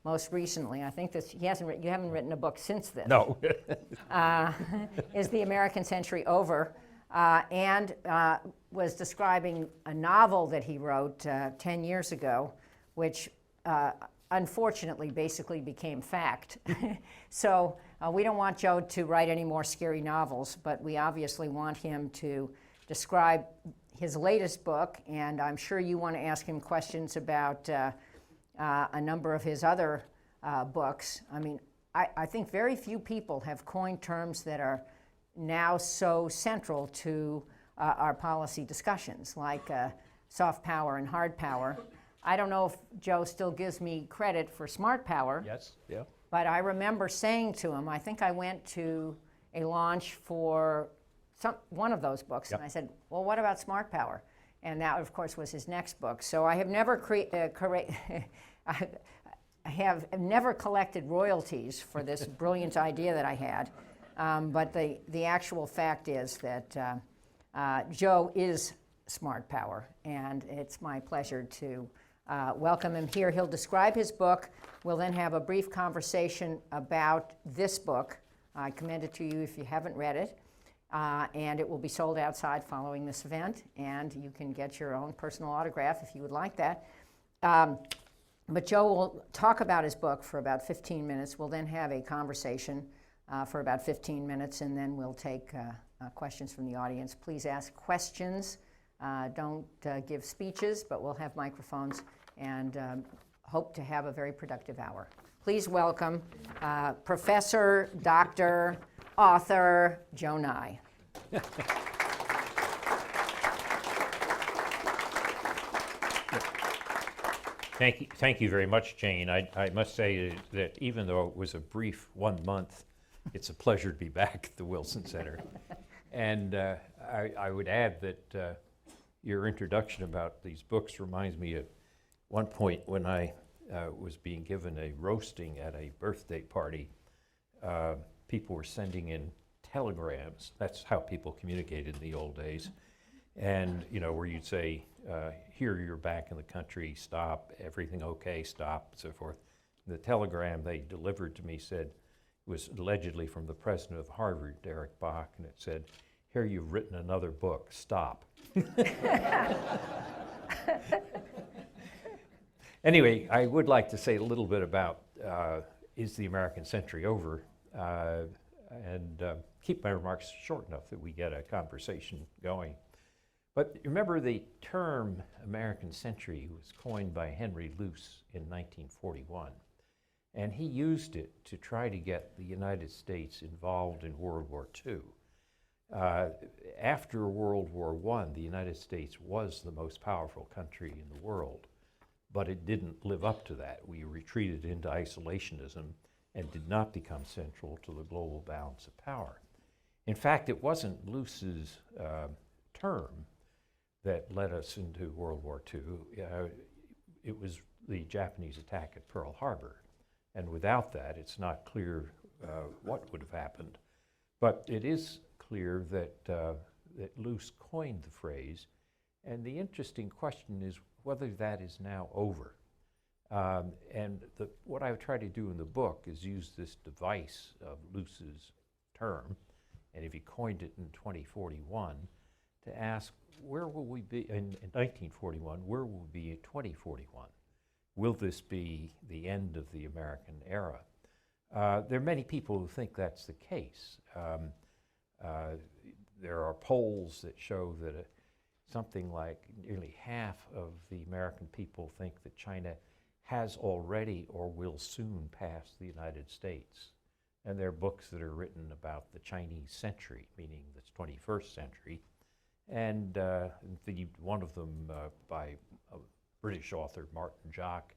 most recently, I think this, you haven't written a book since this. No. Is The American Century Over? And was describing a novel that he wrote 10 years ago, which unfortunately basically became fact. So we don't want Joe to write any more scary novels, but we obviously want him to describe his latest book, and I'm sure you want to ask him questions about a number of his other books. I mean, I think very few people have coined terms that are now so central to our policy discussions, like soft power and hard power. I don't know if Joe still gives me credit for smart power. Yes, yeah. But I remember saying to him, I think I went to a launch for one of those books, Yep. and I said, well, what about smart power? And that, of course, was his next book. So I have never I have never collected royalties for this brilliant idea that I had. But the actual fact is that Joe is smart power, and it's my pleasure to welcome him here. He'll describe his book. We'll then have a brief conversation about this book. I commend it to you if you haven't read it. And it will be sold outside following this event, and you can get your own personal autograph if you would like that. But Joe will talk about his book for about 15 minutes. We'll then have a conversation for about 15 minutes, and then we'll take questions from the audience. Please ask questions. Don't give speeches, but we'll have microphones, and hope to have a very productive hour. Please welcome Professor, Dr., author Joe Nye. Thank you very much, Jane. I must say that even though it was a brief 1 month, it's a pleasure to be back at the Wilson Center. And I would add that your introduction about these books reminds me of one point when I was being given a roasting at a birthday party. People were sending in telegrams. That's how people communicated in the old days. And, you know, where you'd say, here you're back in the country, stop, everything okay, stop, and so forth. The telegram they delivered to me said, it was allegedly from the president of Harvard, Derek Bach, and it said, here you've written another book, stop. Anyway, I would like to say a little bit about is the American century over? And keep my remarks short enough that we get a conversation going. But remember, the term American century was coined by Henry Luce in 1941. And he used it to try to get the United States involved in World War II. After World War I, the United States was the most powerful country in the world, but it didn't live up to that. We retreated into isolationism and did not become central to the global balance of power. In fact, it wasn't Luce's term that led us into World War II. It was the Japanese attack at Pearl Harbor. And without that, it's not clear what would have happened. But it is clear that, that Luce coined the phrase. And the interesting question is whether that is now over. And what I try to do in the book is use this device of Luce's term, and if he coined it in 2041, to ask where will we be in 1941, where will we be in 2041? Will this be the end of the American era? There are many people who think that's the case. There are polls that show that something like nearly half of the American people think that China has already or will soon pass the United States. And there are books that are written about the Chinese century, meaning the 21st century. And one of them by a British author, Martin Jock,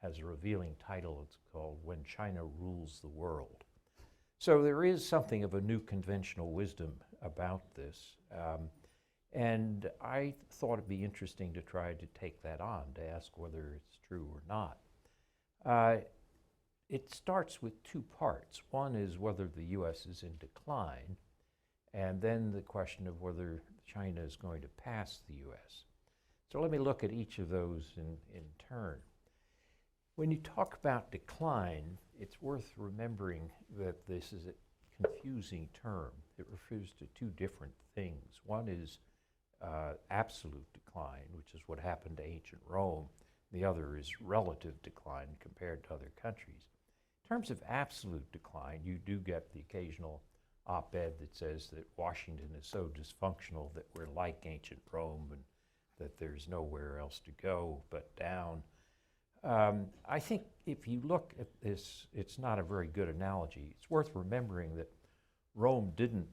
has a revealing title. It's called When China Rules the World. So there is something of a new conventional wisdom about this. And I thought it'd be interesting to try to take that on, to ask whether it's true or not. It starts with two parts. One is whether the U.S. is in decline, and then the question of whether China is going to pass the U.S. So let me look at each of those in turn. When you talk about decline, it's worth remembering that this is a confusing term. It refers to two different things. One is absolute decline, which is what happened to ancient Rome. The other is relative decline compared to other countries. In terms of absolute decline, you do get the occasional op-ed that says that Washington is so dysfunctional that we're like ancient Rome and that there's nowhere else to go but down. I think if you look at this, it's not a very good analogy. It's worth remembering that Rome didn't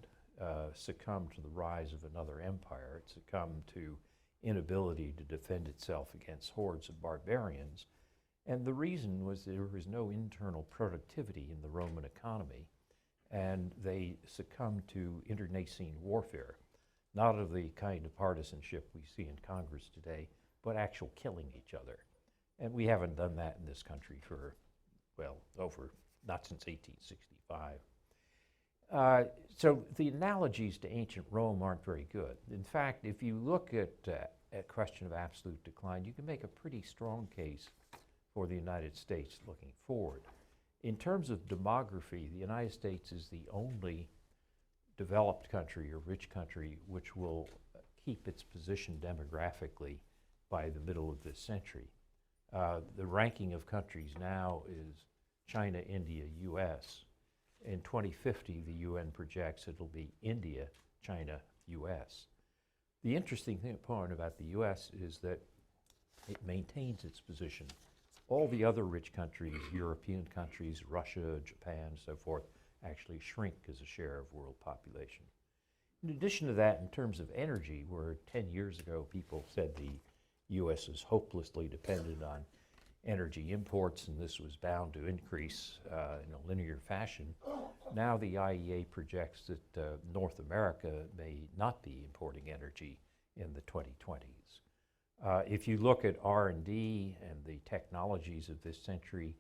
succumb to the rise of another empire. It succumbed to inability to defend itself against hordes of barbarians. And the reason was there was no internal productivity in the Roman economy, and they succumbed to internecine warfare, not of the kind of partisanship we see in Congress today, but actual killing each other. And we haven't done that in this country for, well, not since 1865. So the analogies to ancient Rome aren't very good. In fact, if you look at a question of absolute decline, you can make a pretty strong case for the United States looking forward. In terms of demography, the United States is the only developed country or rich country which will keep its position demographically by the middle of this century. The ranking of countries now is China, India, US. In 2050, the UN projects it'll be India, China, US. The interesting point about the US is that it maintains its position. All the other rich countries, European countries, Russia, Japan, so forth, actually shrink as a share of world population. In addition to that, in terms of energy, where 10 years ago people said the U.S. is hopelessly dependent on energy imports and this was bound to increase in a linear fashion, now the IEA projects that North America may not be importing energy in the 2020s. If you look at R&D and the technologies of this century,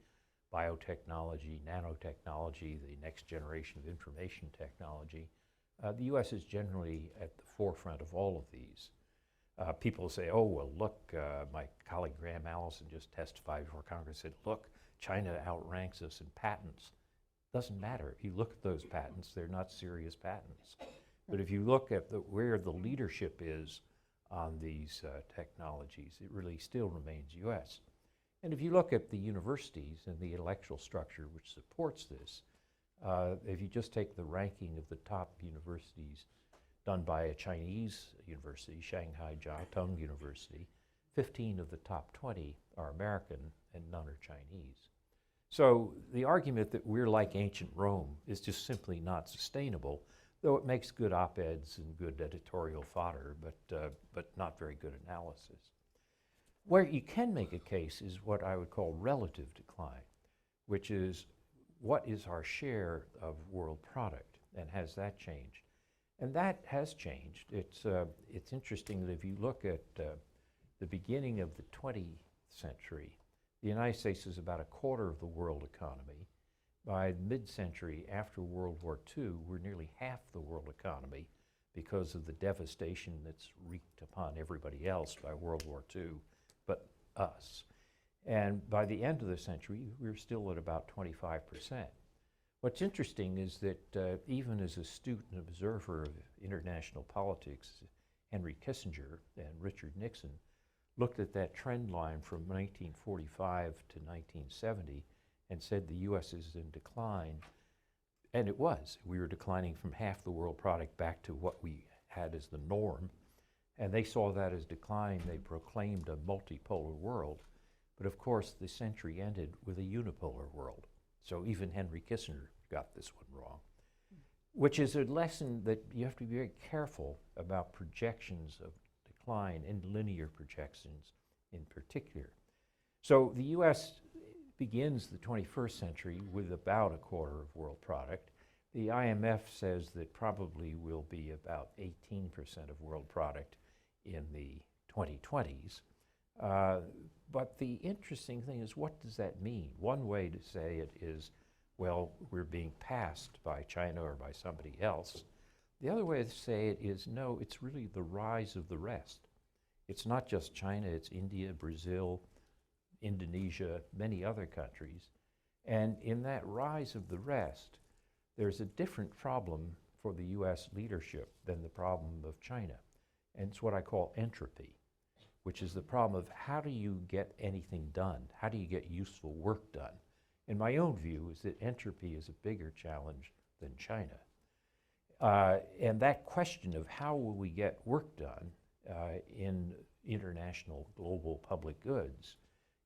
biotechnology, nanotechnology, the next generation of information technology, the U.S. is generally at the forefront of all of these. People say, oh, well, look, my colleague Graham Allison just testified before Congress, said, look, China outranks us in patents. Doesn't matter. If you look at those patents, they're not serious patents. But if you look at where the leadership is on these technologies, it really still remains U.S. And if you look at the universities and the intellectual structure which supports this, if you just take the ranking of the top universities done by a Chinese university, Shanghai Jiao Tong University, 15 of the top 20 are American and none are Chinese. So the argument that we're like ancient Rome is just simply not sustainable, though it makes good op-eds and good editorial fodder, but not very good analysis. Where you can make a case is what I would call relative decline, which is what is our share of world product, and has that changed? And that has changed. It's interesting that if you look at the beginning of the 20th century, the United States is about a quarter of the world economy. By mid-century, after World War II, we're nearly half the world economy because of the devastation that's wreaked upon everybody else by World War II, but us. And by the end of the century, we're still at about 25%. What's interesting is that even as astute an observer of international politics, Henry Kissinger and Richard Nixon looked at that trend line from 1945 to 1970 and said the U.S. is in decline. And it was. We were declining from half the world product back to what we had as the norm. And they saw that as decline. They proclaimed a multipolar world. But of course, the century ended with a unipolar world. So even Henry Kissinger got this one wrong, which is a lesson that you have to be very careful about projections of decline and linear projections in particular. So the U.S. begins the 21st century with about a quarter of world product. The IMF says that probably will be about 18% of world product in the 2020s. But the interesting thing is, what does that mean? One way to say it is, well, we're being passed by China or by somebody else. The other way to say it is, no, it's really the rise of the rest. It's not just China, it's India, Brazil, Indonesia, many other countries. And in that rise of the rest, there's a different problem for the US leadership than the problem of China. And it's what I call entropy, which is the problem of how do you get anything done? How do you get useful work done? And my own view is that entropy is a bigger challenge than China. And that question of how will we get work done in international global public goods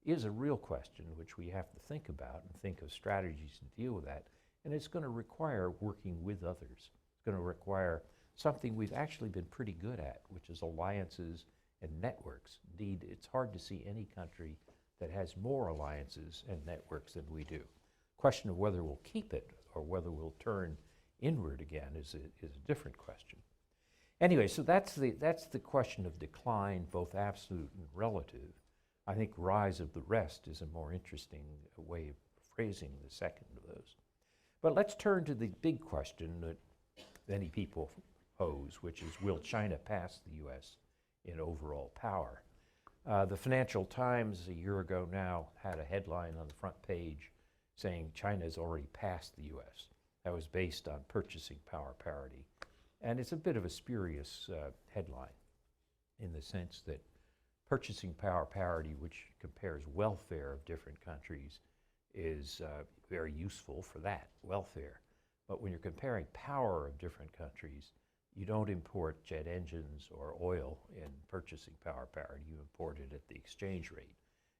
is a real question which we have to think about and think of strategies to deal with that. And it's going to require working with others. It's going to require something we've actually been pretty good at, which is alliances and networks. Indeed, it's hard to see any country that has more alliances and networks than we do. Question of whether we'll keep it or whether we'll turn inward again is a different question. Anyway, so that's the question of decline, both absolute and relative. I think rise of the rest is a more interesting way of phrasing the second of those. But let's turn to the big question that many people pose, which is, will China pass the US in overall power? The Financial Times a year ago now had a headline on the front page saying China has already passed the US. That was based on purchasing power parity. And it's a bit of a spurious headline in the sense that purchasing power parity, which compares welfare of different countries, is very useful for that, welfare. But when you're comparing power of different countries, you don't import jet engines or oil in purchasing power parity. You import it at the exchange rate.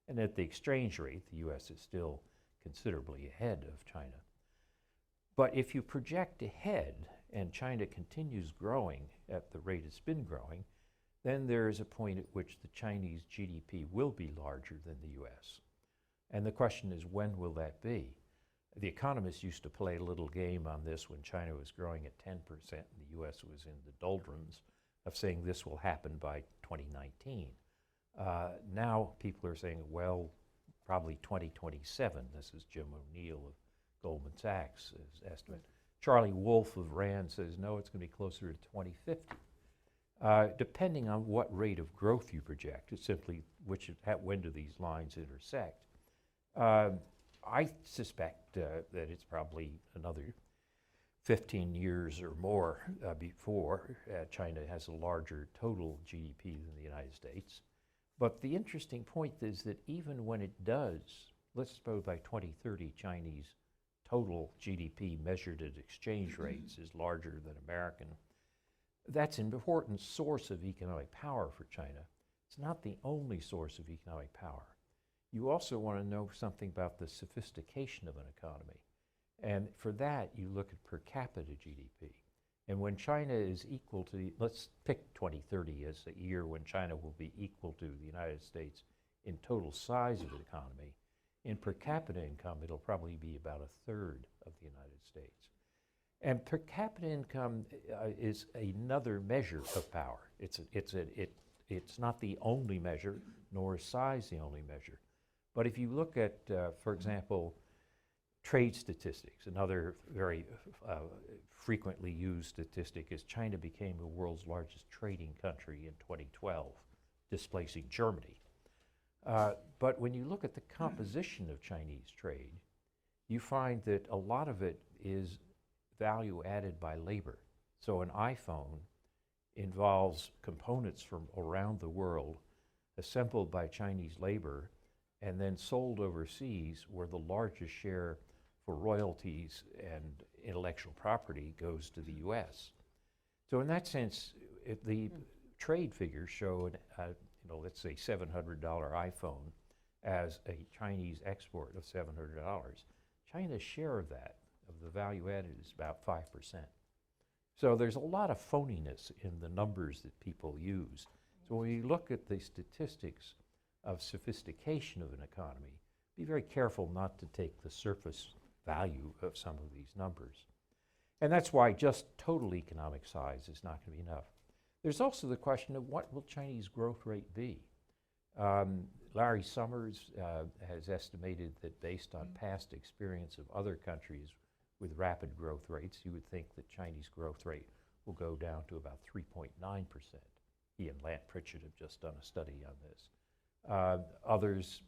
And at the exchange rate, the US is still considerably ahead of China. But if you project ahead and China continues growing at the rate it's been growing, then there is a point at which the Chinese GDP will be larger than the US. And the question is, when will that be? The economists used to play a little game on this when China was growing at 10% and the US was in the doldrums of saying this will happen by 2019. Now people are saying, well, probably 2027. This is Jim O'Neill of Goldman Sachs' estimate. Charlie Wolf of RAND says, no, it's going to be closer to 2050. Depending on what rate of growth you project, it's simply when do these lines intersect. I suspect that it's probably another 15 years or more before China has a larger total GDP than the United States. But the interesting point is that even when it does, let's suppose by 2030 Chinese total GDP measured at exchange rates is larger than American, that's an important source of economic power for China. It's not the only source of economic power. You also want to know something about the sophistication of an economy. And for that, you look at per capita GDP. And when China is equal to, let's pick 2030 as a year when China will be equal to the United States in total size of the economy, in per capita income, it'll probably be about a third of the United States. And per capita income is another measure of power. It's not the only measure, nor is size the only measure. But if you look at, for example, trade statistics, another very frequently used statistic is China became the world's largest trading country in 2012, displacing Germany. But when you look at the composition of Chinese trade, you find that a lot of it is value added by labor. So an iPhone involves components from around the world assembled by Chinese labor and then sold overseas, where the largest share for royalties and intellectual property goes to the US. So in that sense, the trade figures show, let's say $700 iPhone as a Chinese export of $700. China's share of that, of the value added, is about 5%. So there's a lot of phoniness in the numbers that people use. So when you look at the statistics of sophistication of an economy, be very careful not to take the surface value of some of these numbers. And that's why just total economic size is not going to be enough. There's also the question of what will Chinese growth rate be? Larry Summers has estimated that based on past experience of other countries with rapid growth rates, you would think that Chinese growth rate will go down to about 3.9%. He and Lant Pritchett have just done a study on this. Others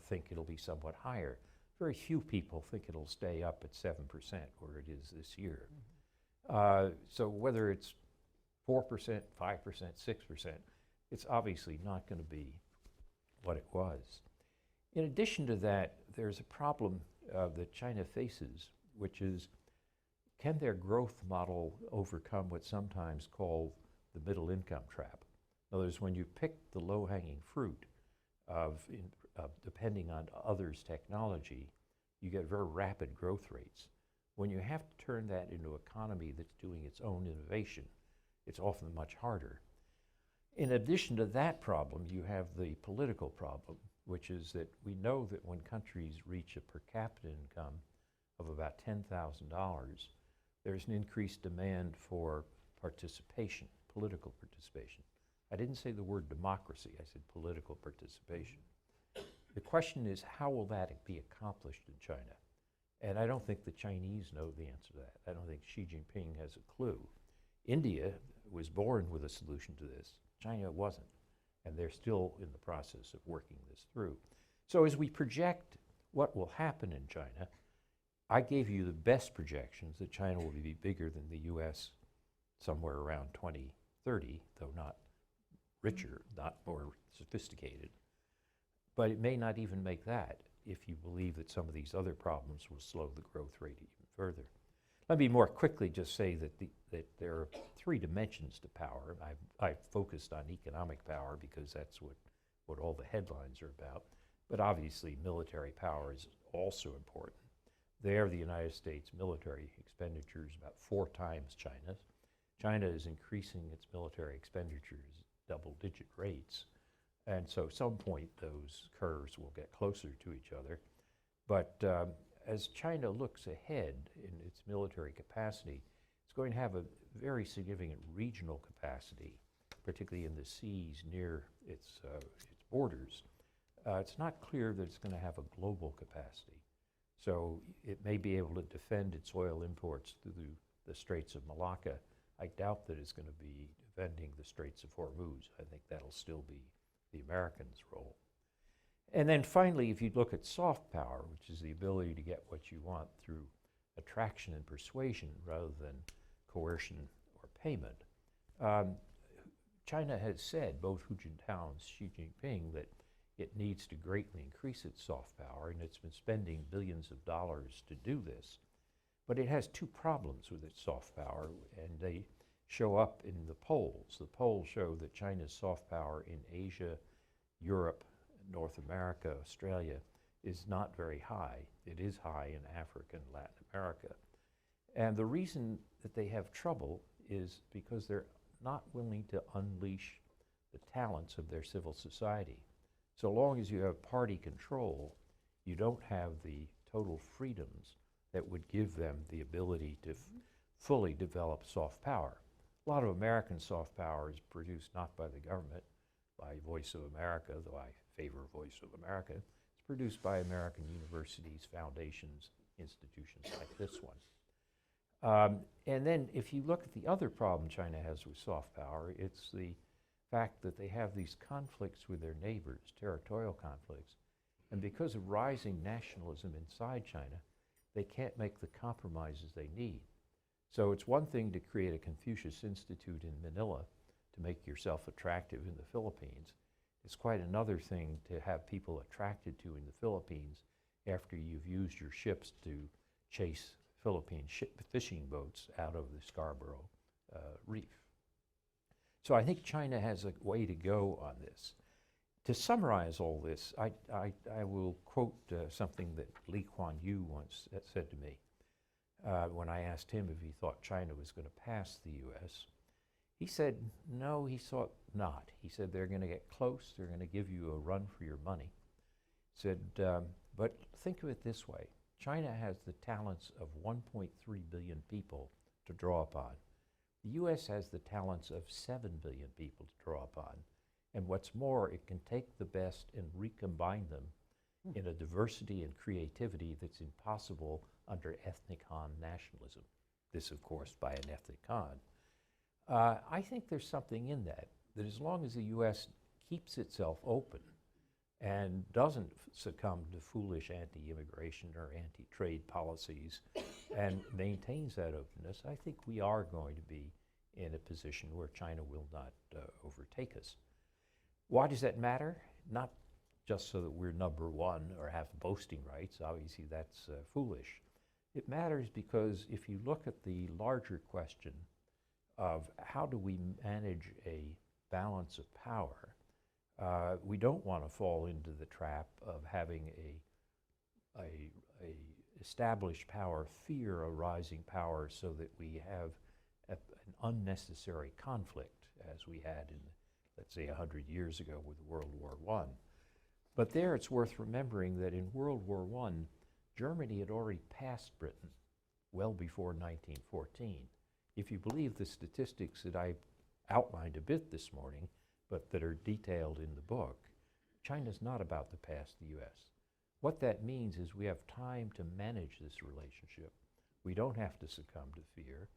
think it'll be somewhat higher. Very few people think it'll stay up at 7%, where it is this year. So whether it's 4%, 5%, 6%, it's obviously not going to be what it was. In addition to that, there's a problem that China faces, which is, can their growth model overcome what's sometimes called the middle income trap? In other words, when you pick the low-hanging fruit of depending on others' technology, you get very rapid growth rates. When you have to turn that into an economy that's doing its own innovation, it's often much harder. In addition to that problem, you have the political problem, which is that we know that when countries reach a per capita income of about $10,000, there's an increased demand for participation, political participation. I didn't say the word democracy, I said political participation. The question is, how will that be accomplished in China? And I don't think the Chinese know the answer to that. I don't think Xi Jinping has a clue. India was born with a solution to this. China wasn't, and they're still in the process of working this through. So as we project what will happen in China, I gave you the best projections that China will be bigger than the US somewhere around 2030, though not richer, not more sophisticated. But it may not even make that if you believe that some of these other problems will slow the growth rate even further. Let me more quickly just say that there are three dimensions to power. I've focused on economic power because that's what all the headlines are about. But obviously military power is also important. There, the United States military expenditures about 4 times China's. China is increasing its military expenditures double-digit rates. And so at some point, those curves will get closer to each other. But as China looks ahead in its military capacity, it's going to have a very significant regional capacity, particularly in the seas near its borders. It's not clear that it's going to have a global capacity. So it may be able to defend its oil imports through the Straits of Malacca. I doubt that it's going to be defending the Straits of Hormuz. I think that'll still be the Americans' role. And then finally, if you look at soft power, which is the ability to get what you want through attraction and persuasion rather than coercion or payment, China has said, both Hu Jintao and Xi Jinping, that it needs to greatly increase its soft power, and it's been spending billions of dollars to do this. But it has 2 problems with its soft power, and they show up in the polls. The polls show that China's soft power in Asia, Europe, North America, Australia is not very high. It is high in Africa and Latin America. And the reason that they have trouble is because they're not willing to unleash the talents of their civil society. So long as you have party control, you don't have the total freedoms that would give them the ability to fully develop soft power. A lot of American soft power is produced not by the government, by Voice of America, though I favor Voice of America. It's produced by American universities, foundations, institutions like this one. And then if you look at the other problem China has with soft power, it's the fact that they have these conflicts with their neighbors, territorial conflicts. And because of rising nationalism inside China, they can't make the compromises they need. So it's one thing to create a Confucius Institute in Manila to make yourself attractive in the Philippines. It's quite another thing to have people attracted to in the Philippines after you've used your ships to chase Philippine fishing boats out of the Scarborough Reef. So I think China has a way to go on this. To summarize all this, I will quote something that Lee Kuan Yew once said to me when I asked him if he thought China was going to pass the US. He said, no, he thought not. He said, they're going to get close, they're going to give you a run for your money. He said, but think of it this way. China has the talents of 1.3 billion people to draw upon. The US has the talents of 7 billion people to draw upon. And what's more, it can take the best and recombine them in a diversity and creativity that's impossible under ethnic Han nationalism. This, of course, by an ethnic Han. I think there's something in that as long as the US keeps itself open and doesn't succumb to foolish anti-immigration or anti-trade policies and maintains that openness, I think we are going to be in a position where China will not overtake us. Why does that matter? Not just so that we're number one or have boasting rights. Obviously, that's foolish. It matters because if you look at the larger question of how do we manage a balance of power, we don't want to fall into the trap of having a established power fear a rising power so that we have an unnecessary conflict as we had in, let's say, 100 years ago with World War I. But there it's worth remembering that in World War I, Germany had already passed Britain well before 1914. If you believe the statistics that I outlined a bit this morning, but that are detailed in the book, China's not about to pass the US. What that means is we have time to manage this relationship. We don't have to succumb to fear,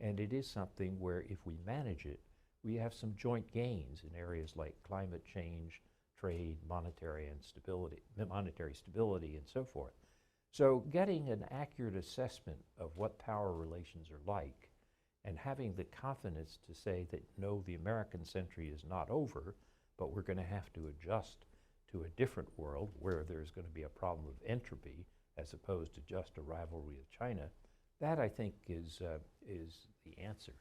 and it is something where if we manage it, we have some joint gains in areas like climate change, trade, monetary stability, and so forth. So getting an accurate assessment of what power relations are like and having the confidence to say that, no, the American century is not over, but we're going to have to adjust to a different world where there's going to be a problem of entropy as opposed to just a rivalry with China, that I think is the answer.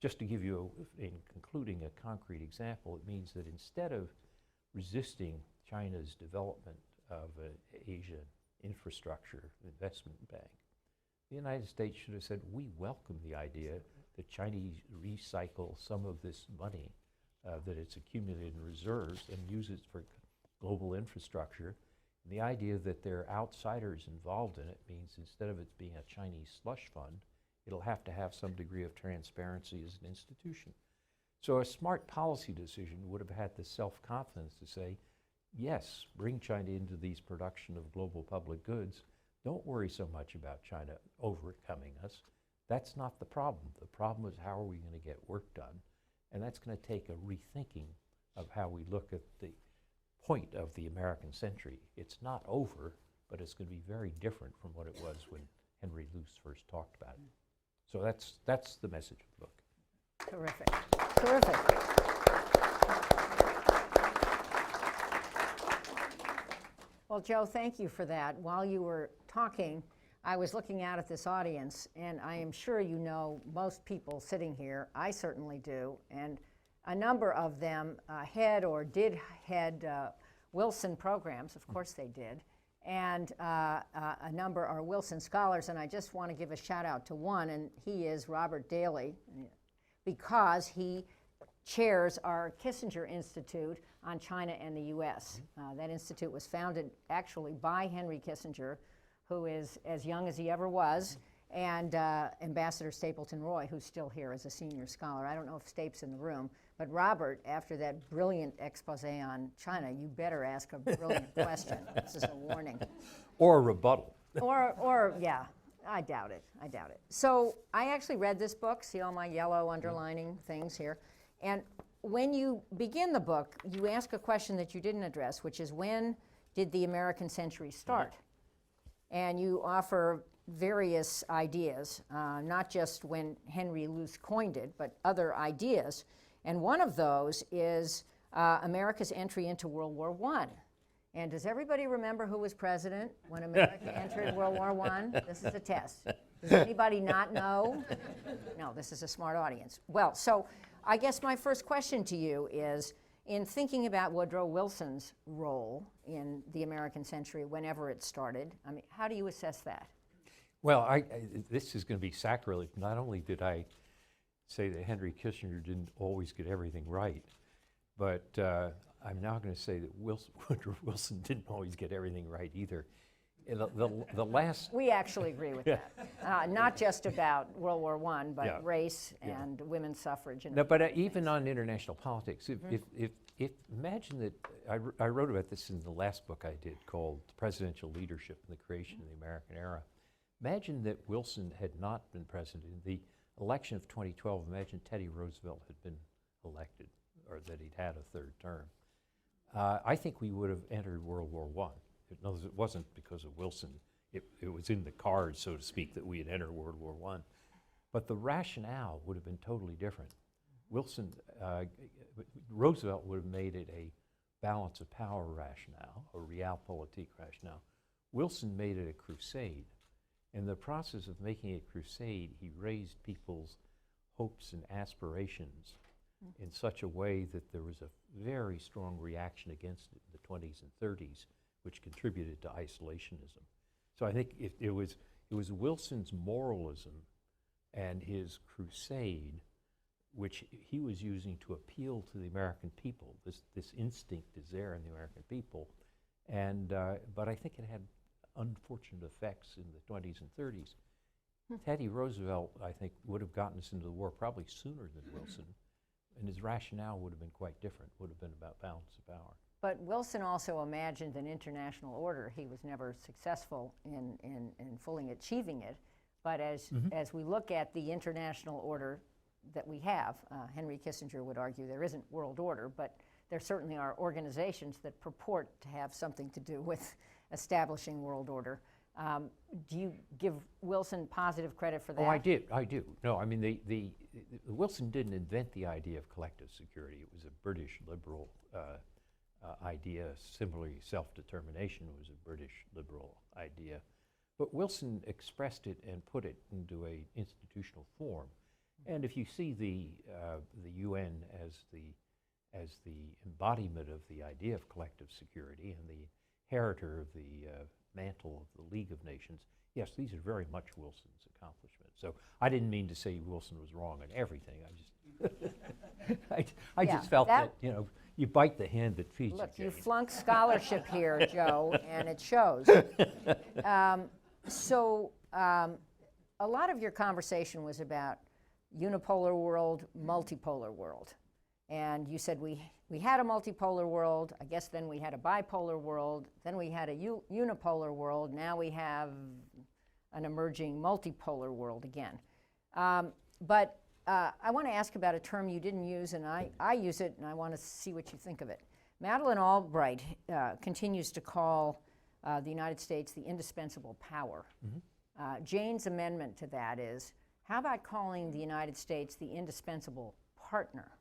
Just to give you, in concluding, a concrete example, it means that instead of resisting China's development of an Asian infrastructure investment bank, the United States should have said, we welcome the idea that Chinese recycle some of this money that it's accumulated in reserves and use it for global infrastructure. And the idea that there are outsiders involved in it means instead of it being a Chinese slush fund, it'll have to have some degree of transparency as an institution. So a smart policy decision would have had the self-confidence to say, yes, bring China into these production of global public goods. Don't worry so much about China overcoming us. That's not the problem. The problem is how are we going to get work done? And that's going to take a rethinking of how we look at the point of the American century. It's not over, but it's going to be very different from what it was when Henry Luce first talked about it. So that's the message of the book. Terrific. Terrific. Well, Joe, thank you for that. While you were talking, I was looking out at this audience, and I am sure you know most people sitting here. I certainly do. And a number of them had or did head Wilson programs. Of course they did. And a number are Wilson scholars. And I just want to give a shout out to one, and he is Robert Daly, because he chairs our Kissinger Institute on China and the U.S. That institute was founded actually by Henry Kissinger, who is as young as he ever was, and Ambassador Stapleton Roy, who's still here as a senior scholar. I don't know if Stapes in the room, but Robert, after that brilliant expose on China, you better ask a brilliant question. This is a warning. Or a rebuttal. Or yeah, I doubt it. I doubt it. So I actually read this book. See all my yellow underlining things here. And when you begin the book, you ask a question that you didn't address, which is, when did the American century start? And you offer various ideas, not just when Henry Luce coined it, but other ideas. And one of those is America's entry into World War I. And does everybody remember who was president when America entered World War I? This is a test. Does anybody not know? No, this is a smart audience. Well, so I guess my first question to you is, in thinking about Woodrow Wilson's role in the American century whenever it started, I mean, how do you assess that? Well, this is going to be sacrilege. Not only did I say that Henry Kissinger didn't always get everything right, but I'm now going to say that Woodrow Wilson didn't always get everything right either. The last... We actually agree with that. Not just about World War I, but race and women's suffrage. And no, but even on international politics, if imagine that, I wrote about this in the last book I did called Presidential Leadership and the Creation of the American Era. Imagine that Wilson had not been president. In the election of 2012, imagine Teddy Roosevelt had been elected, or that he'd had a third term. I think we would have entered World War I. In other words, it wasn't because of Wilson. It was in the cards, so to speak, that we had entered World War I. But the rationale would have been totally different. Roosevelt would have made it a balance of power rationale, a realpolitik rationale. Wilson made it a crusade. In the process of making it a crusade, he raised people's hopes and aspirations in such a way that there was a very strong reaction against it in the 20s and 30s, which contributed to isolationism. So I think it was Wilson's moralism and his crusade, which he was using to appeal to the American people. This instinct is there in the American people, and but I think it had unfortunate effects in the 20s and 30s. Teddy Roosevelt, I think, would have gotten us into the war probably sooner than Wilson, and his rationale would have been quite different, would have been about balance of power. But Wilson also imagined an international order. He was never successful in fully achieving it. But as we look at the international order that we have, Henry Kissinger would argue there isn't world order, but there certainly are organizations that purport to have something to do with establishing world order. Do you give Wilson positive credit for that? Oh, I do. No, I mean, Wilson didn't invent the idea of collective security. It was a British liberal idea. Similarly, self-determination was a British liberal idea. But Wilson expressed it and put it into an institutional form. And if you see the UN as the embodiment of the idea of collective security and the inheritor of the mantle of the League of Nations, yes, these are very much Wilson's accomplishments. So I didn't mean to say Wilson was wrong on everything. I just felt that, you know, you bite the hand that feeds you. Look, Jane. you flunked scholarship here, Joe, and it shows. A lot of your conversation was about unipolar world, multipolar world. And you said we had a multipolar world, I guess then we had a bipolar world, then we had a unipolar world, now we have an emerging multipolar world again. But I want to ask about a term you didn't use, and I use it, and I want to see what you think of it. Madeleine Albright continues to call the United States the indispensable power. Jane's amendment to that is, how about calling the United States the indispensable partner?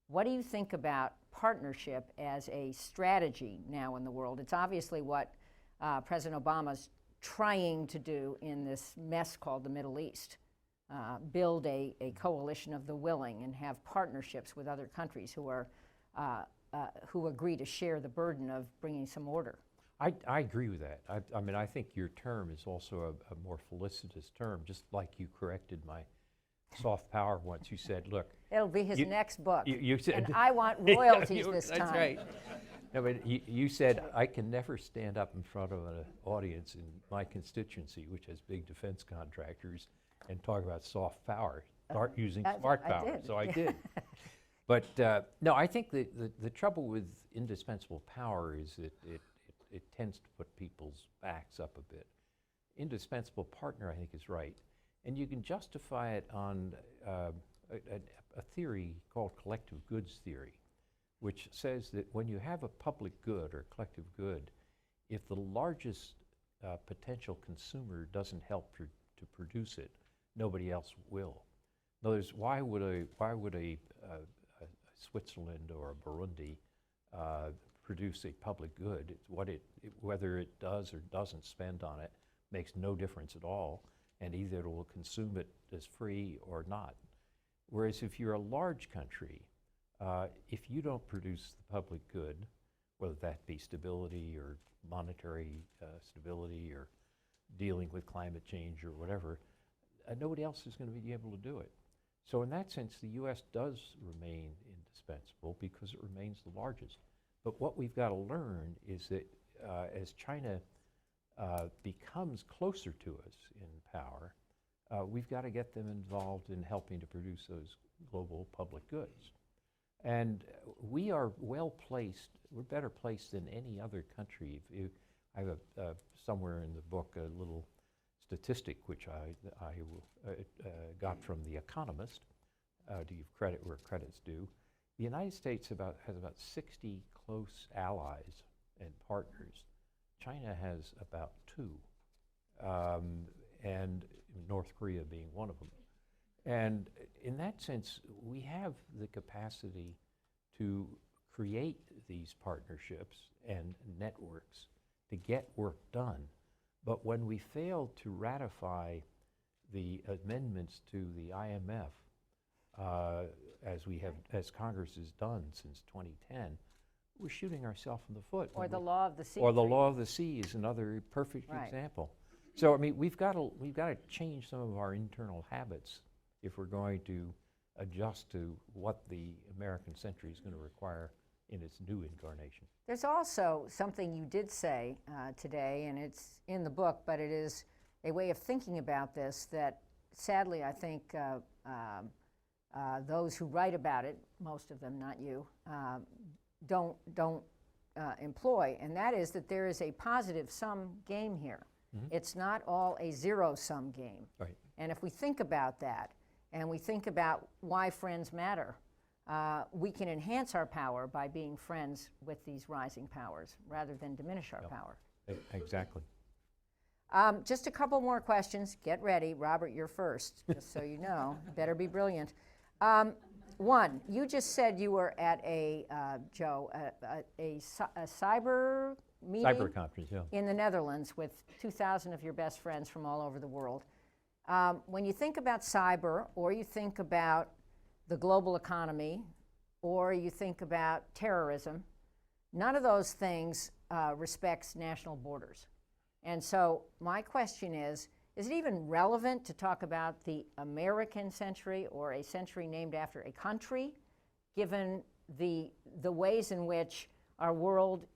What do you think about partnership as a strategy now in the world? It's obviously what President Obama's trying to do in this mess called the Middle East. Build a coalition of the willing and have partnerships with other countries who agree to share the burden of bringing some order. I agree with that. I mean, I think your term is also a more felicitous term, just like you corrected my soft power once. You said, look. It'll be his next book. You said, and I want royalties this time. That's right. No, but you said, I can never stand up in front of an audience in my constituency, which has big defense contractors, and talk about soft power, start using smart power. So I did. But no, I think the trouble with indispensable power is that it tends to put people's backs up a bit. Indispensable partner, I think, is right. And you can justify it on a theory called collective goods theory, which says that when you have a public good or collective good, if the largest potential consumer doesn't help to produce it, nobody else will. In other words, why would a Switzerland or a Burundi produce a public good? Whether it does or doesn't spend on it makes no difference at all, and either it will consume it as free or not. Whereas if you're a large country, if you don't produce the public good, whether that be stability or monetary stability or dealing with climate change or whatever, nobody else is going to be able to do it. So in that sense, the U.S. does remain indispensable because it remains the largest. But what we've got to learn is that as China becomes closer to us in power, we've got to get them involved in helping to produce those global public goods. And we are well placed, we're better placed than any other country. I have somewhere in the book a little statistic which I got from The Economist, to give credit where credit's due. The United States has about 60 close allies and partners. China has about 2, and North Korea being one of them. And in that sense, we have the capacity to create these partnerships and networks to get work done. But when we fail to ratify the amendments to the IMF, as Congress has done since 2010, we're shooting ourselves in the foot. Or the law of the sea. Or the law of the sea is another perfect example. So I mean, we've got to change some of our internal habits if we're going to adjust to what the American century is going to require in its new incarnation. There's also something you did say today, and it's in the book, but it is a way of thinking about this that sadly I think those who write about it, most of them, not you, don't employ, and that is that there is a positive sum game here. Mm-hmm. It's not all a zero-sum game. Right. And if we think about that, and we think about why friends matter, we can enhance our power by being friends with these rising powers rather than diminish our power. Exactly. Just a couple more questions. Get ready. Robert, you're first, just so you know. Better be brilliant. One, you just said you were at Joe, a cyber meeting? Cyber conference, yeah. In the Netherlands with 2,000 of your best friends from all over the world. When you think about cyber, or you think about the global economy, or you think about terrorism, none of those things respects national borders. And so my question is it even relevant to talk about the American century or a century named after a country, given the ways in which our world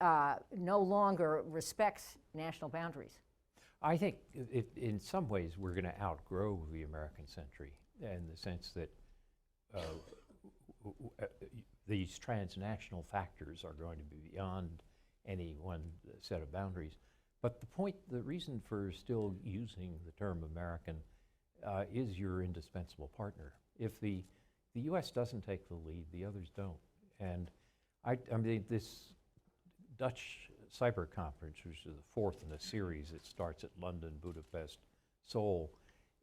no longer respects national boundaries? I think in some ways we're going to outgrow the American century in the sense that these transnational factors are going to be beyond any one set of boundaries. But the reason for still using the term American is your indispensable partner. If the U.S. doesn't take the lead, the others don't. And I mean, this Dutch cyber conference, which is the fourth in a series that starts at London, Budapest, Seoul,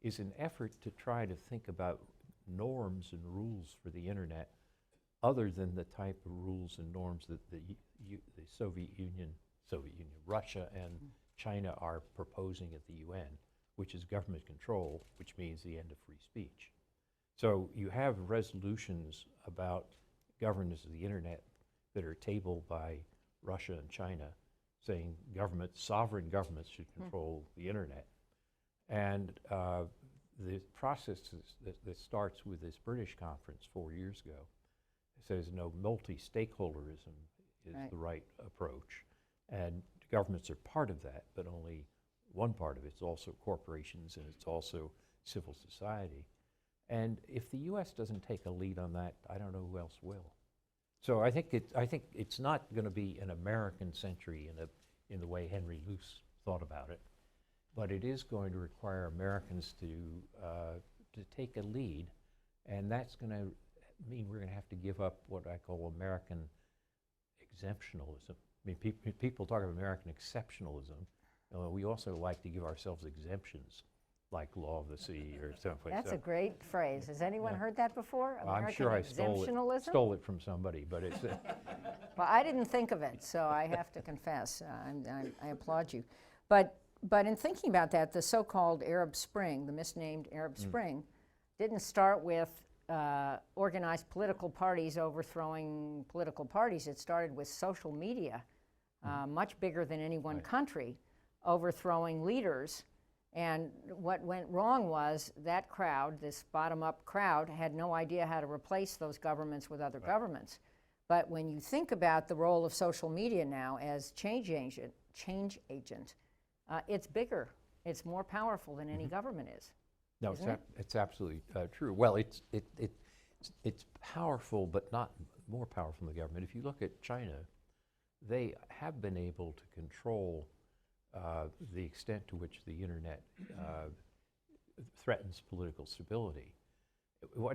is an effort to try to think about norms and rules for the internet other than the type of rules and norms that the Soviet Union, Russia and China are proposing at the UN, which is government control, which means the end of free speech. So you have resolutions about governance of the internet that are tabled by Russia and China saying sovereign governments should control the internet. And the process that starts with this British conference 4 years ago says no, multi-stakeholderism is the right approach. And governments are part of that, but only one part of it. It's also corporations and it's also civil society. And if the U.S. doesn't take a lead on that, I don't know who else will. So I think it's not going to be an American century in the way Henry Luce thought about it, but it is going to require Americans to take a lead, and that's going to mean we're going to have to give up what I call American exemptionalism. I mean, people talk of American exceptionalism. We also like to give ourselves exemptions, like law of the sea or something. That's a great phrase. Has anyone heard that before? Well, I'm sure I stole it from somebody, but it's... Well, I didn't think of it, so I have to confess. I applaud you. But in thinking about that, the so-called Arab Spring, the misnamed Arab Spring, didn't start with organized political parties overthrowing political parties. It started with social media, much bigger than any one country, overthrowing leaders. And what went wrong was that crowd, this bottom-up crowd, had no idea how to replace those governments with other governments. But when you think about the role of social media now as change agent, it's bigger. It's more powerful than any government is. No, it's absolutely true. Well, it's powerful, but not more powerful than the government. If you look at China, they have been able to control the extent to which the internet threatens political stability.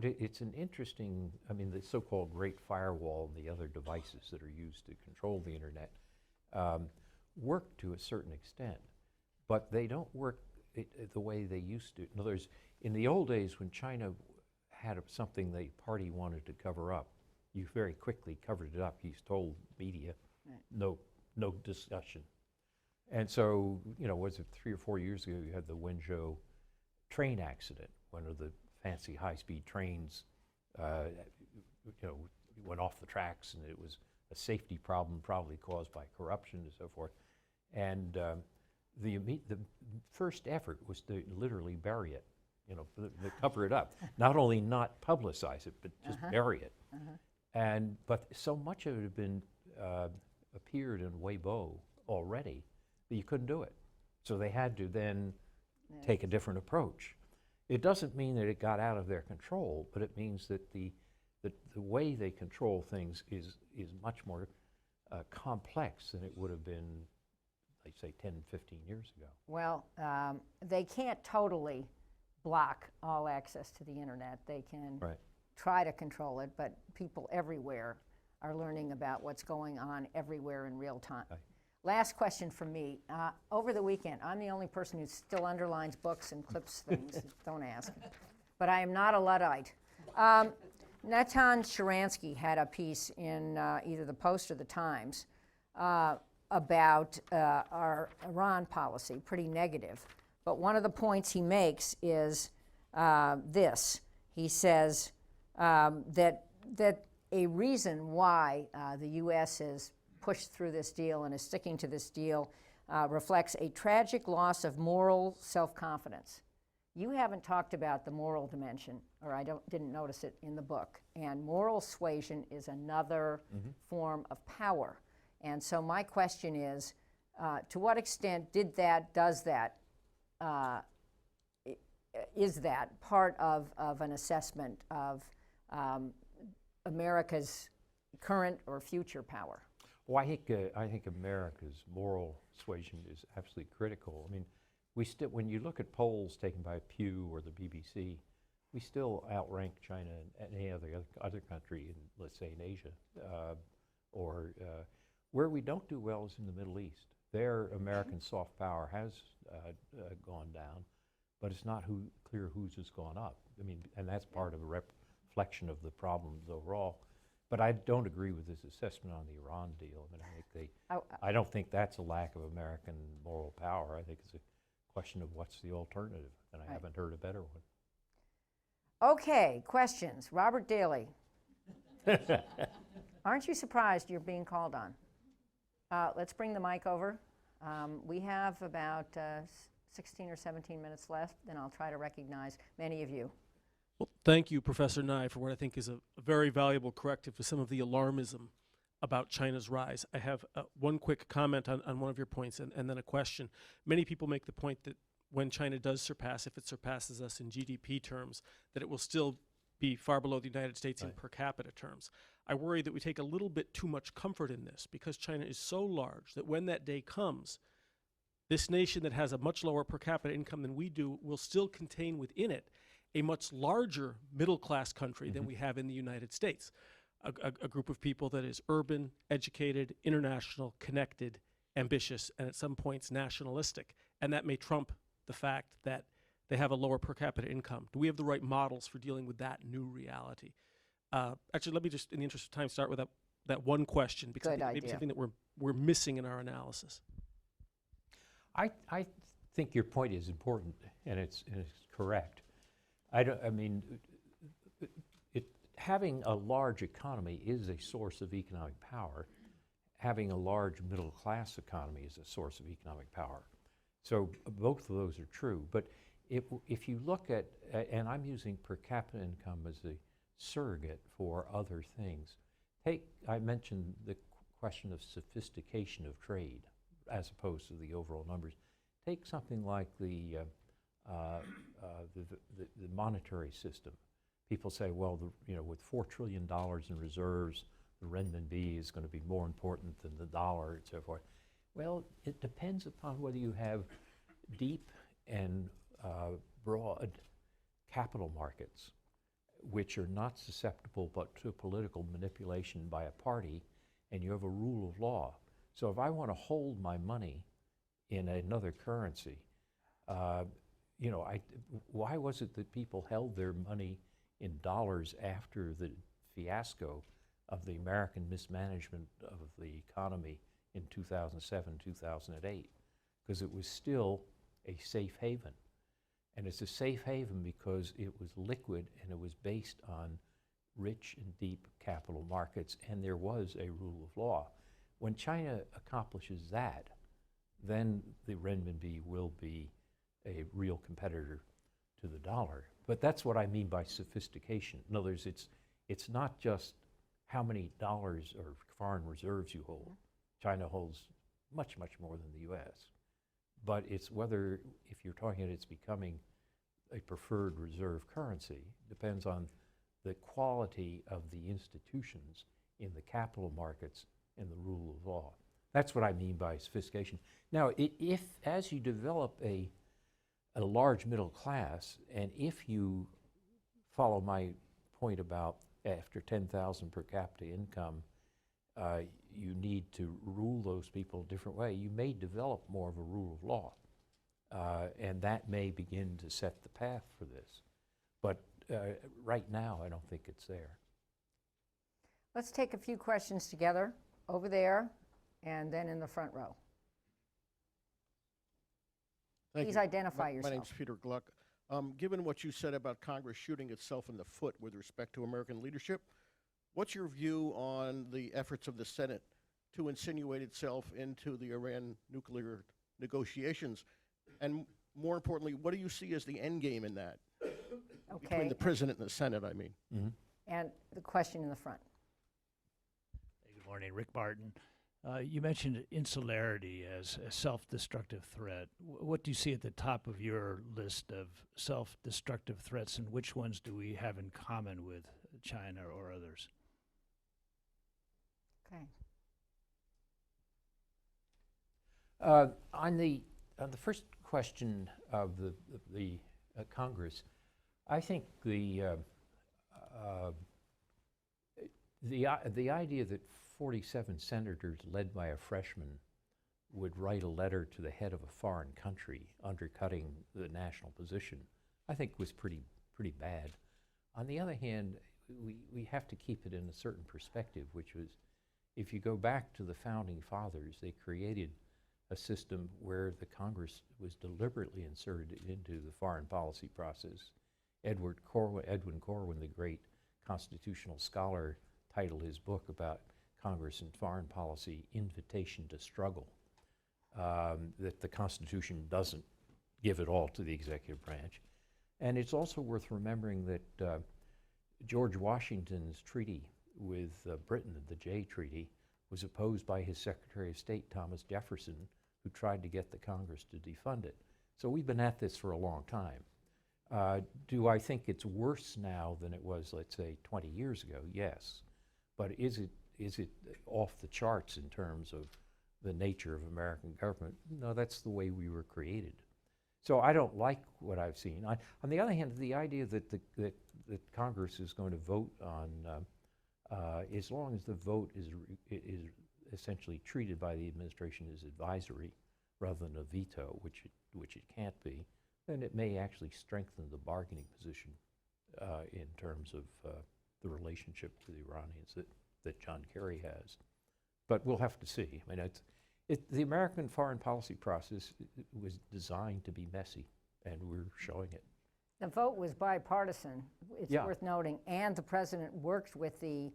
It's an interesting, I mean, the so-called Great Firewall and the other devices that are used to control the internet work to a certain extent, but they don't work the way they used to. In other words, in the old days when China had something the party wanted to cover up, you very quickly covered it up. You told media, right. No discussion. And so, was it 3 or 4 years ago, you had the Wenzhou train accident, one of the fancy high-speed trains, went off the tracks, and it was a safety problem probably caused by corruption and so forth. And the first effort was to literally bury it, to cover it up. Not only not publicize it, but just bury it. But so much of it had been appeared in Weibo already that you couldn't do it. So they had to then take a different approach. It doesn't mean that it got out of their control, but it means that the way they control things is much more complex than it would have been, like say, 10, 15 years ago. Well, they can't totally block all access to the internet. They can try to control it, but people everywhere are learning about what's going on everywhere in real time. Right. Last question from me. Over the weekend, I'm the only person who still underlines books and clips things. Don't ask. But I am not a Luddite. Natan Sharansky had a piece in either the Post or the Times about our Iran policy, pretty negative. But one of the points he makes is this. He says that a reason why the U.S. is pushed through this deal and is sticking to this deal reflects a tragic loss of moral self-confidence. You haven't talked about the moral dimension, or I didn't notice it in the book. And moral suasion is another form of power. And so my question is, to what extent is that part of an assessment of America's current or future power? Well, I think America's moral suasion is absolutely critical. I mean, when you look at polls taken by Pew or the BBC, we still outrank China and any other country, let's say in Asia, where we don't do well is in the Middle East. There, American soft power has gone down, but it's not clear whose has gone up. I mean, and that's part of a reflection of the problems overall. But I don't agree with this assessment on the Iran deal. I mean, I don't think that's a lack of American moral power. I think it's a question of what's the alternative, and I haven't heard a better one. Okay, questions. Robert Daly. Aren't you surprised you're being called on? Let's bring the mic over. We have about 16 or 17 minutes left, and I'll try to recognize many of you. Well, thank you, Professor Nye, for what I think is a very valuable corrective to some of the alarmism about China's rise. I have one quick comment on one of your points and then a question. Many people make the point that when China does surpass, if it surpasses us in GDP terms, that it will still be far below the United States in per capita terms. I worry that we take a little bit too much comfort in this because China is so large that when that day comes, this nation that has a much lower per capita income than we do will still contain within it a much larger middle-class country than we have in the United States. A group of people that is urban, educated, international, connected, ambitious, and at some points nationalistic. And that may trump the fact that they have a lower per capita income. Do we have the right models for dealing with that new reality? Actually, let me just, in the interest of time, start with that one question, because it may be something that we're missing in our analysis. I think your point is important, and it's correct. Having a large economy is a source of economic power. Having a large middle class economy is a source of economic power. So both of those are true. But if you look at, and I'm using per capita income as a surrogate for other things. I mentioned the question of sophistication of trade as opposed to the overall numbers. Take something like the monetary system. People say, well, with $4 trillion in reserves, the renminbi is going to be more important than the dollar, and so forth. Well, it depends upon whether you have deep and broad capital markets. which are not susceptible but to political manipulation by a party, and you have a rule of law. So if I want to hold my money in another currency, you know, why was it that people held their money in dollars after the fiasco of the American mismanagement of the economy in 2007, 2008? Because it was still a safe haven. And it's a safe haven because it was liquid and it was based on rich and deep capital markets, and there was a rule of law. When China accomplishes that, then the renminbi will be a real competitor to the dollar. But that's what I mean by sophistication. In other words, it's not just how many dollars or foreign reserves you hold. China holds much, much more than the US. But it's whether, if you're talking about it's becoming a preferred reserve currency, depends on the quality of the institutions in the capital markets and the rule of law. That's what I mean by sophistication. Now, if as you develop a large middle class, and if you follow my point about after 10,000 per capita income, you need to rule those people a different way, you may develop more of a rule of law. And that may begin to set the path for this. But right now, I don't think it's there. Let's take a few questions together, over there, and then in the front row. Thank Please you. identify yourself. My name's Peter Gluck. Given what you said about Congress shooting itself in the foot with respect to American leadership, what's your view on the efforts of the Senate to insinuate itself into the Iran nuclear negotiations? And more importantly, what do you see as the end game in that? Between the President and the Senate, I mean. Mm-hmm. And the question in the front. Hey, good morning, Rick Barton. You mentioned insularity as a self-destructive threat. What do you see at the top of your list of self-destructive threats, and which ones do we have in common with China or others? Okay. On the first question of the Congress, I think the idea that 47 senators led by a freshman would write a letter to the head of a foreign country undercutting the national position, I think was pretty bad. On the other hand, we have to keep it in a certain perspective, which was, if you go back to the founding fathers, they created a system where the Congress was deliberately inserted into the foreign policy process. Edwin Corwin, the great constitutional scholar, titled his book about Congress and foreign policy, Invitation to Struggle, that the Constitution doesn't give it all to the executive branch. And it's also worth remembering that George Washington's treaty with Britain, the Jay Treaty, was opposed by his Secretary of State, Thomas Jefferson, who tried to get the Congress to defund it. So we've been at this for a long time. Do I think it's worse now than it was, let's say, 20 years ago? Yes. But is it off the charts in terms of the nature of American government? No, that's the way we were created. So I don't like what I've seen. On the other hand, the idea that that Congress is going to vote on, as long as the vote is essentially treated by the administration as advisory rather than a veto, which it can't be, then it may actually strengthen the bargaining position in terms of the relationship to the Iranians that John Kerry has. But we'll have to see. I mean, the American foreign policy process was designed to be messy, and we're showing it. The vote was bipartisan, it's worth noting, and the president worked with the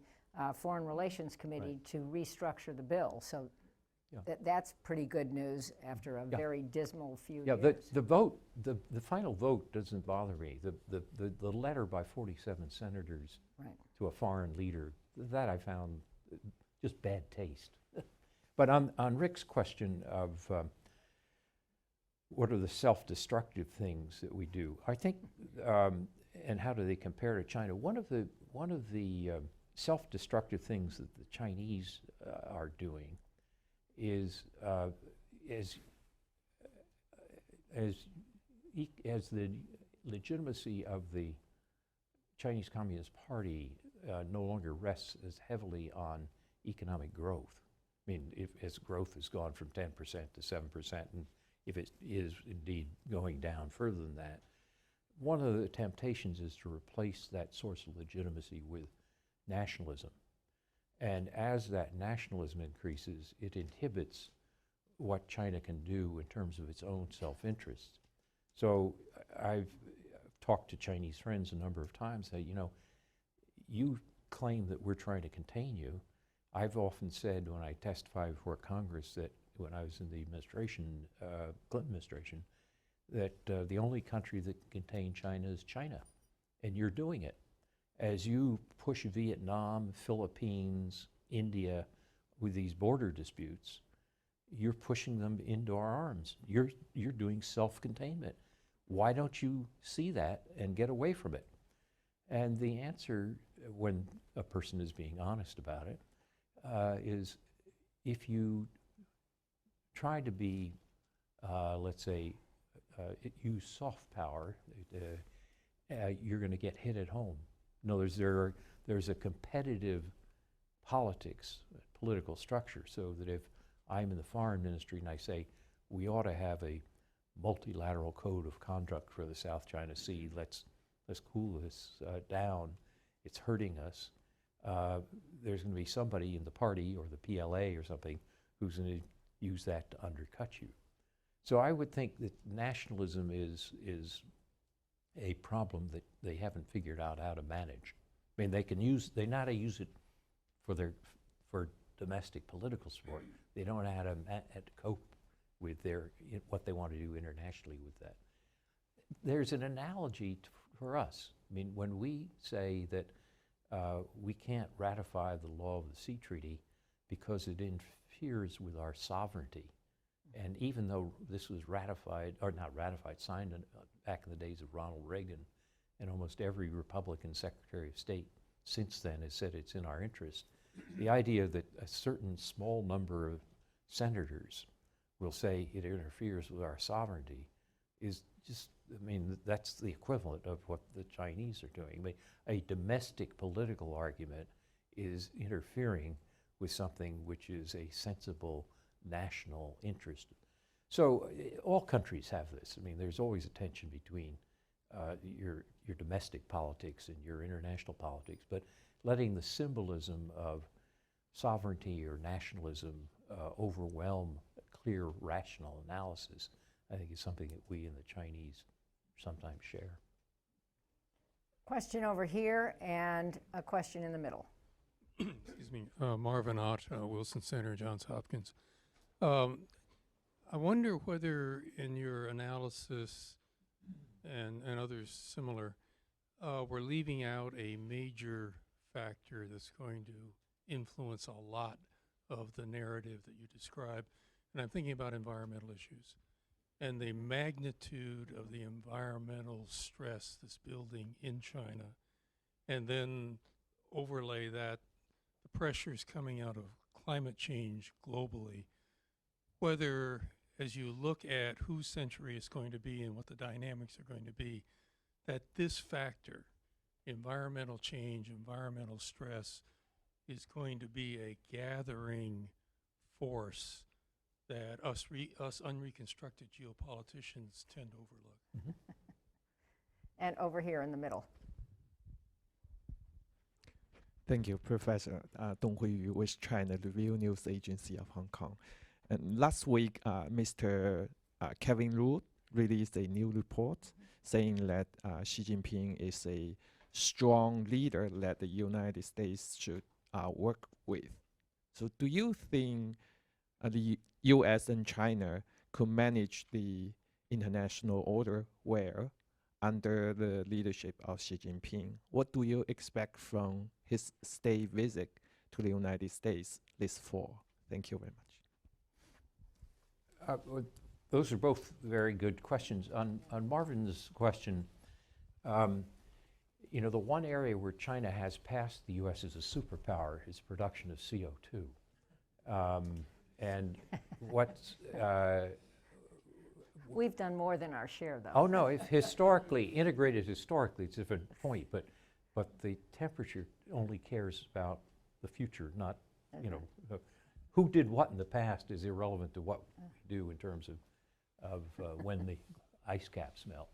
Foreign Relations Committee to restructure the bill. So that's pretty good news after a very dismal few years. The vote, the final vote doesn't bother me. The letter by 47 senators to a foreign leader, that I found just bad taste. But on Rick's question of what are the self-destructive things that we do, I think, and how do they compare to China? One of the self-destructive things that the Chinese are doing is as the legitimacy of the Chinese Communist Party no longer rests as heavily on economic growth. I mean, as growth has gone from 10% to 7%, and if it is indeed going down further than that, one of the temptations is to replace that source of legitimacy with nationalism. And as that nationalism increases, it inhibits what China can do in terms of its own self-interest. So I've talked to Chinese friends a number of times, say, you know, you claim that we're trying to contain you. I've often said when I testify before Congress that when I was in the administration, Clinton administration, that the only country that can contain China is China, and you're doing it. As you push Vietnam, Philippines, India with these border disputes, you're pushing them into our arms. You're doing self-containment. Why don't you see that and get away from it? And the answer, when a person is being honest about it, is if you try to be, let's say, use soft power, you're going to get hit at home. In other words, there's a competitive political structure, so that if I'm in the foreign ministry and I say, we ought to have a multilateral code of conduct for the South China Sea, let's cool this down, it's hurting us, there's going to be somebody in the party or the PLA or something who's going to use that to undercut you. So I would think that nationalism is a problem that they haven't figured out how to manage. I mean, they know how to use it for domestic political support. They don't know how to cope with what they want to do internationally with that. There's an analogy for us. I mean, when we say that we can't ratify the law of the sea treaty because it interferes with our sovereignty, and even though this was signed back in the days of Ronald Reagan, and almost every Republican Secretary of State since then has said it's in our interest, the idea that a certain small number of senators will say it interferes with our sovereignty is just, I mean, that's the equivalent of what the Chinese are doing. I mean, a domestic political argument is interfering with something which is a sensible national interest. So all countries have this. I mean, there's always a tension between your domestic politics and your international politics, but letting the symbolism of sovereignty or nationalism overwhelm clear, rational analysis, I think is something that we and the Chinese sometimes share. Question over here and a question in the middle. Excuse me, Marvin Ott, Wilson Center, Johns Hopkins. I wonder whether in your analysis and others similar, we're leaving out a major factor that's going to influence a lot of the narrative that you describe. And I'm thinking about environmental issues and the magnitude of the environmental stress that's building in China, and then overlay that the pressures coming out of climate change globally, whether as you look at whose century it's going to be and what the dynamics are going to be, that this factor, environmental change, environmental stress, is going to be a gathering force that us unreconstructed geopoliticians tend to overlook. Mm-hmm. And over here in the middle. Thank you, Professor Dong Huiyu with China Review News Agency of Hong Kong. And last week, Mr. Kevin Root released a new report saying that Xi Jinping is a strong leader that the United States should work with. So do you think the US and China could manage the international order well under the leadership of Xi Jinping? What do you expect from his state visit to the United States this fall? Thank you very much. Well, those are both very good questions. On Marvin's question, you know, the one area where China has passed the US as a superpower is production of CO2. And what's... We've done more than our share, though. Oh, no, if integrated historically, it's a different point. But but the temperature only cares about the future, not, you know, who did what in the past is irrelevant to what we do in terms of when the ice caps melt.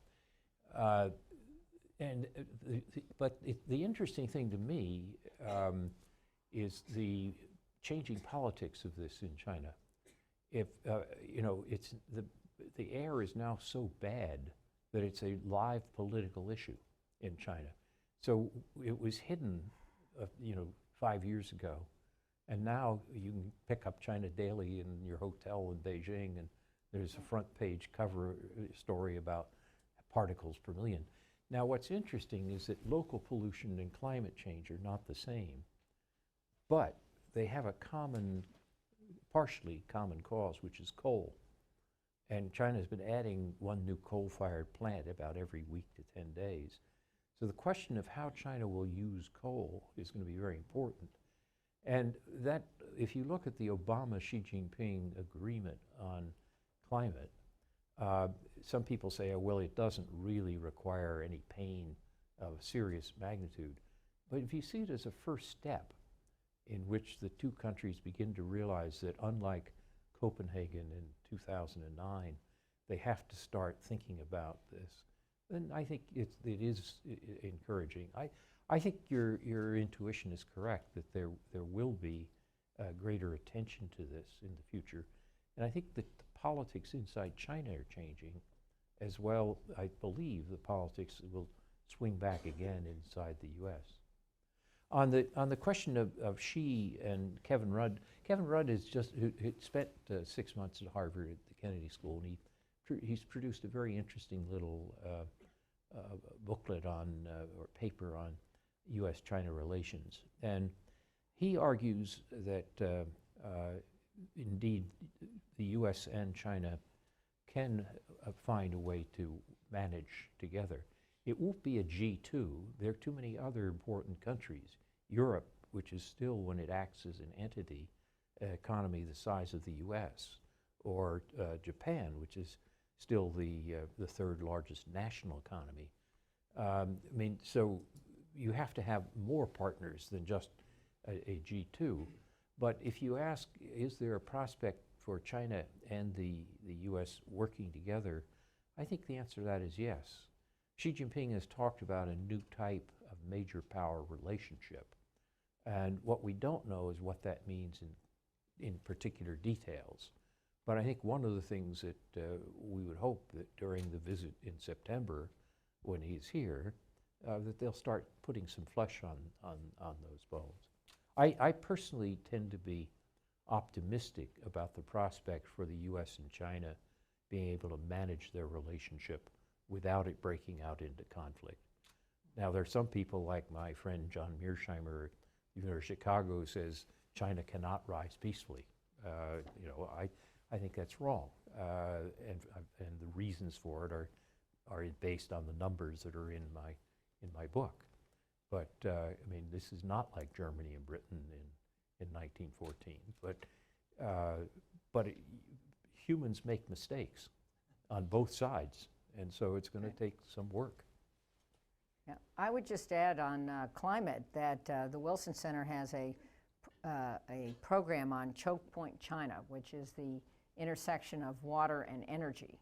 But the interesting thing to me is the changing politics of this in China. If you know, it's the air is now so bad that it's a live political issue in China. So it was hidden, you know, 5 years ago, and now you can pick up China Daily in your hotel in Beijing, and there's a front page cover story about particles per million. Now, what's interesting is that local pollution and climate change are not the same, but they have a common, partially common cause, which is coal. And China's been adding one new coal-fired plant about every week to 10 days. So the question of how China will use coal is going to be very important. And that, if you look at the Obama-Xi Jinping agreement on climate, some people say, oh, well, it doesn't really require any pain of serious magnitude. But if you see it as a first step in which the two countries begin to realize that unlike Copenhagen in 2009, they have to start thinking about this, then I think it is encouraging. I think your intuition is correct, that there will be greater attention to this in the future. And I think that the politics inside China are changing as well. I believe the politics will swing back again inside the U.S. On the question of Xi and Kevin Rudd is just who spent 6 months at Harvard at the Kennedy School, and he's produced a very interesting little booklet on or paper on U.S.-China relations, and he argues that indeed the U.S. and China can find a way to manage together. It won't be a G2. There are too many other important countries. Europe, which is still, when it acts as an entity, economy the size of the U.S., or Japan, which is still the third largest national economy. I mean, so you have to have more partners than just a G2. But if you ask, is there a prospect for China and the U.S. working together, I think the answer to that is yes. Xi Jinping has talked about a new type of major power relationship. And what we don't know is what that means in particular details. But I think one of the things that we would hope that during the visit in September, when he's here, that they'll start putting some flesh on those bones. I personally tend to be optimistic about the prospect for the U.S. and China being able to manage their relationship without it breaking out into conflict. Now, there are some people like my friend John Mearsheimer, University of Chicago, who says China cannot rise peacefully. You know, I think that's wrong, and the reasons for it are based on the numbers that are in my book. But I mean, this is not like Germany and Britain in 1914. But humans make mistakes on both sides, and so it's going to take some work. Yeah, I would just add on climate that the Wilson Center has a program on choke point China, which is the intersection of water and energy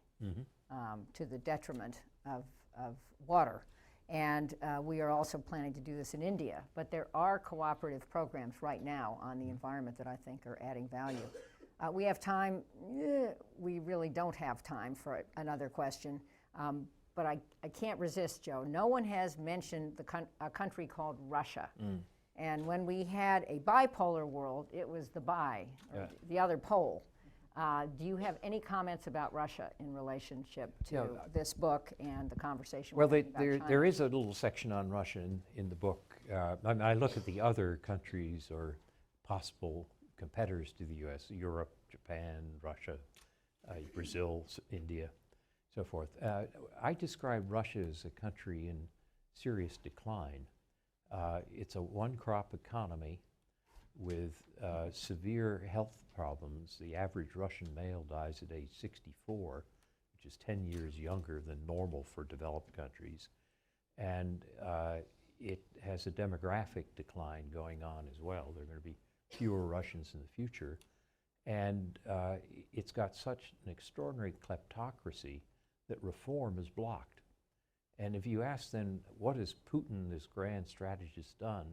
to the detriment of water. And we are also planning to do this in India. But there are cooperative programs right now on the environment that I think are adding value. We have time. We really don't have time for another question. But I can't resist, Joe. No one has mentioned a country called Russia. And when we had a bipolar world, it was the other pole. Do you have any comments about Russia in relationship to this book and the conversation? Well, there is a little section on Russia in the book. I look at the other countries or possible competitors to the U.S., Europe, Japan, Russia, Brazil, India, so forth. I describe Russia as a country in serious decline. It's a one-crop economy with severe health problems. The average Russian male dies at age 64, which is 10 years younger than normal for developed countries. And it has a demographic decline going on as well. There are going to be fewer Russians in the future. And it's got such an extraordinary kleptocracy that reform is blocked. And if you ask then, what has Putin, this grand strategist, done?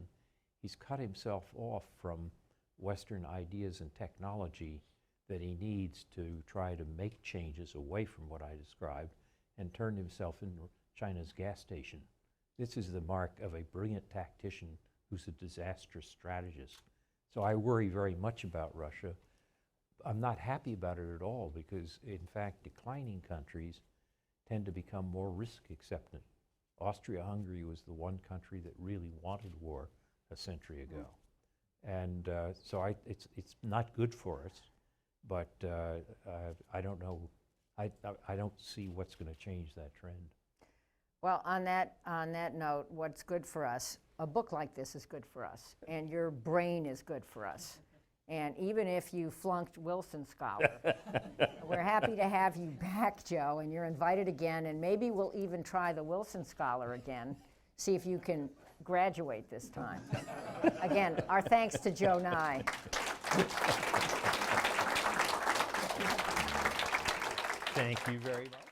He's cut himself off from Western ideas and technology that he needs to try to make changes away from what I described, and turned himself into China's gas station. This is the mark of a brilliant tactician who's a disastrous strategist. So I worry very much about Russia. I'm not happy about it at all, because in fact declining countries tend to become more risk acceptant. Austria-Hungary was the one country that really wanted war a century ago. And so it's not good for us, but I don't know, I don't see what's going to change that trend. Well, on that note, what's good for us, a book like this is good for us, and your brain is good for us. And even if you flunked Wilson Scholar, we're happy to have you back, Joe, and you're invited again, and maybe we'll even try the Wilson Scholar again, see if you can graduate this time. Again, our thanks to Joe Nye. Thank you very much.